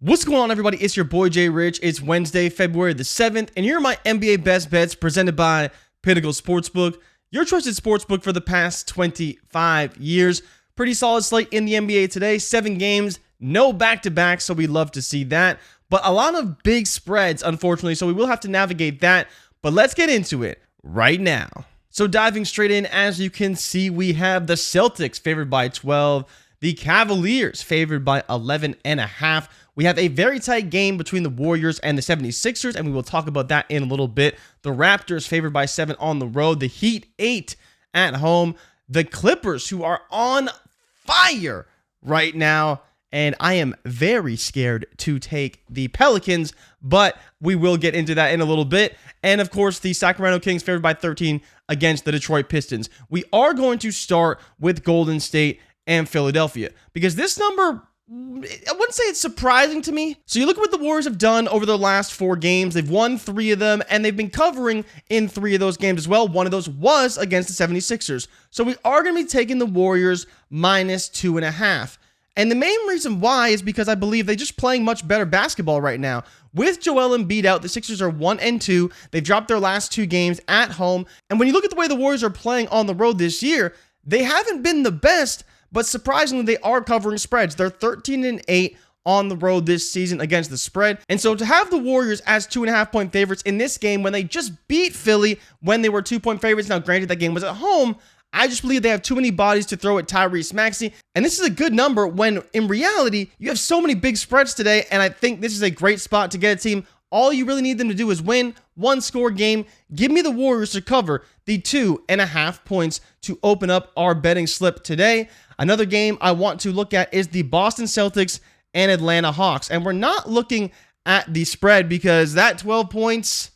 What's going on, everybody? It's your boy Jay Rich. It's Wednesday, February the 7th, and here are my NBA best bets presented by Pinnacle Sportsbook, your trusted sportsbook for the past 25 years. Pretty solid slate in the NBA today. 7 games, no back-to-back, so we love to see that. But a lot of big spreads, unfortunately, so we will have to navigate that. But let's get into it right now. So diving straight in, as you can see, we have the Celtics favored by 12, the Cavaliers favored by 11.5. We have a very tight game between the Warriors and the 76ers, and we will talk about that in a little bit. The Raptors favored by 7 on the road. The Heat 8 at home. The Clippers, who are on fire right now, and I am very scared to take the Pelicans, but we will get into that in a little bit. And of course, the Sacramento Kings favored by 13 against the Detroit Pistons. We are going to start with Golden State and Philadelphia, because this number, I wouldn't say it's surprising to me. So you look at what the Warriors have done over their last 4 games. They've won 3 of them, and they've been covering in 3 of those games as well. One of those was against the 76ers. So we are going to be taking the Warriors minus 2.5. And the main reason why is because I believe they're just playing much better basketball right now. With Joel Embiid out, the Sixers are 1-2. They've dropped their last 2 games at home. And when you look at the way the Warriors are playing on the road this year, they haven't been the best, but surprisingly, they are covering spreads. They're 13-8 on the road this season against the spread. And so to have the Warriors as 2.5-point favorites in this game when they just beat Philly when they were 2-point favorites, now granted that game was at home, I just believe they have too many bodies to throw at Tyrese Maxey. And this is a good number when in reality, you have so many big spreads today. And I think this is a great spot to get a team. All you really need them to do is win 1-score game. Give me the Warriors to cover the 2.5 points to open up our betting slip today. Another game I want to look at is the Boston Celtics and Atlanta Hawks. And we're not looking at the spread because that 12 points,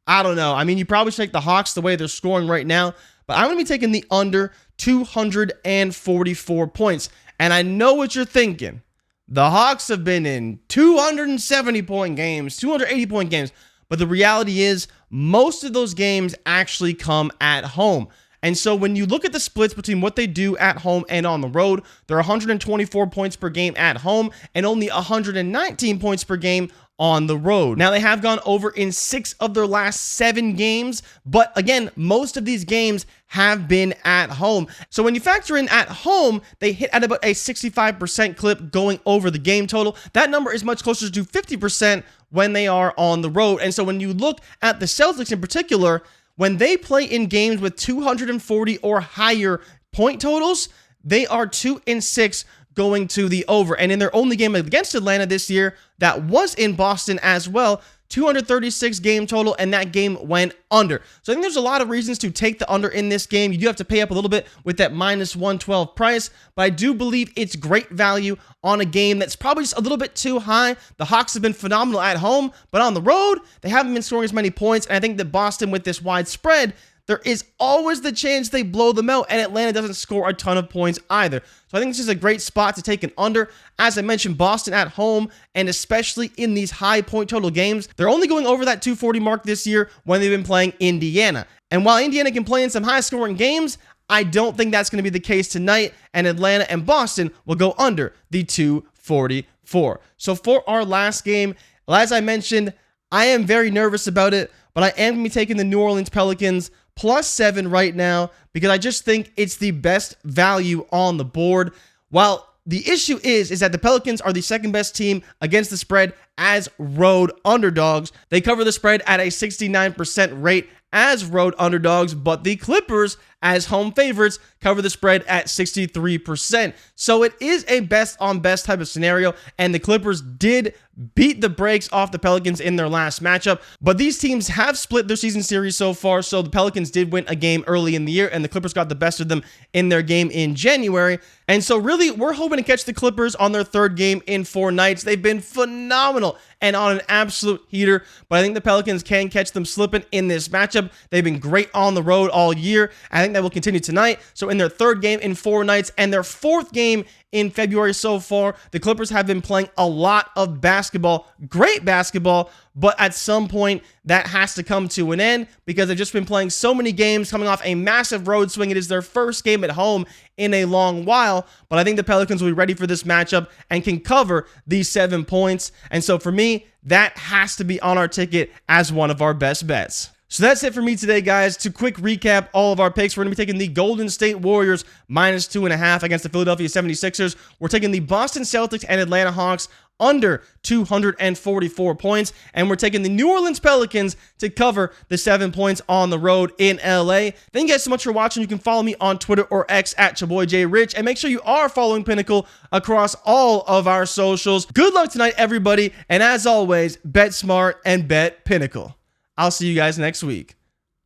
I don't know. I mean, you probably should take the Hawks the way they're scoring right now, but I'm going to be taking the under 244 points. And I know what you're thinking. The Hawks have been in 270-point games, 280-point games, but the reality is most of those games actually come at home. And so when you look at the splits between what they do at home and on the road, they're 124 points per game at home and only 119 points per game on the road. Now, they have gone over in 6 of their last 7 games, but again, most of these games have been at home. So when you factor in at home, they hit at about a 65% clip going over the game total. That number is much closer to 50% when they are on the road. And so when you look at the Celtics in particular, when they play in games with 240 or higher point totals, they are 2-6 going to the over. And in their only game against Atlanta this year, that was in Boston as well, 236 game total, and that game went under. So I think there's a lot of reasons to take the under in this game. You do have to pay up a little bit with that minus 112 price, but I do believe it's great value on a game that's probably just a little bit too high. The Hawks have been phenomenal at home, but on the road, they haven't been scoring as many points, and I think that Boston, with this wide spread, there is always the chance they blow them out, and Atlanta doesn't score a ton of points either. So I think this is a great spot to take an under. As I mentioned, Boston at home, and especially in these high point total games, they're only going over that 240 mark this year when they've been playing Indiana. And while Indiana can play in some high scoring games, I don't think that's going to be the case tonight, and Atlanta and Boston will go under the 244. So for our last game, as I mentioned, I am very nervous about it, but I am going to be taking the New Orleans Pelicans +7 right now because I just think it's the best value on the board. While the issue is that the Pelicans are the second best team against the spread as road underdogs. They cover the spread at a 69% rate as road underdogs, but the Clippers, as home favorites, cover the spread at 63%. So it is a best on best type of scenario, and the Clippers did beat the brakes off the Pelicans in their last matchup, but these teams have split their season series so far, so the Pelicans did win a game early in the year, and the Clippers got the best of them in their game in January. And so really, we're hoping to catch the Clippers on their 3rd game in 4 nights. They've been phenomenal and on an absolute heater, but I think the Pelicans can catch them slipping in this matchup. They've been great on the road all year. I think that will continue tonight. So in their 3rd game in 4 nights and their 4th game in February so far. The Clippers have been playing a lot of basketball, great basketball, but at some point that has to come to an end because they've just been playing so many games, coming off a massive road swing. It is their first game at home in a long while, but I think the Pelicans will be ready for this matchup and can cover these 7 points. And so for me, that has to be on our ticket as one of our best bets. So that's it for me today, guys. To quick recap all of our picks, we're going to be taking the Golden State Warriors -2.5 against the Philadelphia 76ers. We're taking the Boston Celtics and Atlanta Hawks under 244 points. And we're taking the New Orleans Pelicans to cover the 7 points on the road in LA. Thank you guys so much for watching. You can follow me on Twitter or X at @YourBoyJRich. And make sure you are following Pinnacle across all of our socials. Good luck tonight, everybody. And as always, bet smart and bet Pinnacle. I'll see you guys next week.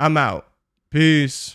I'm out. Peace.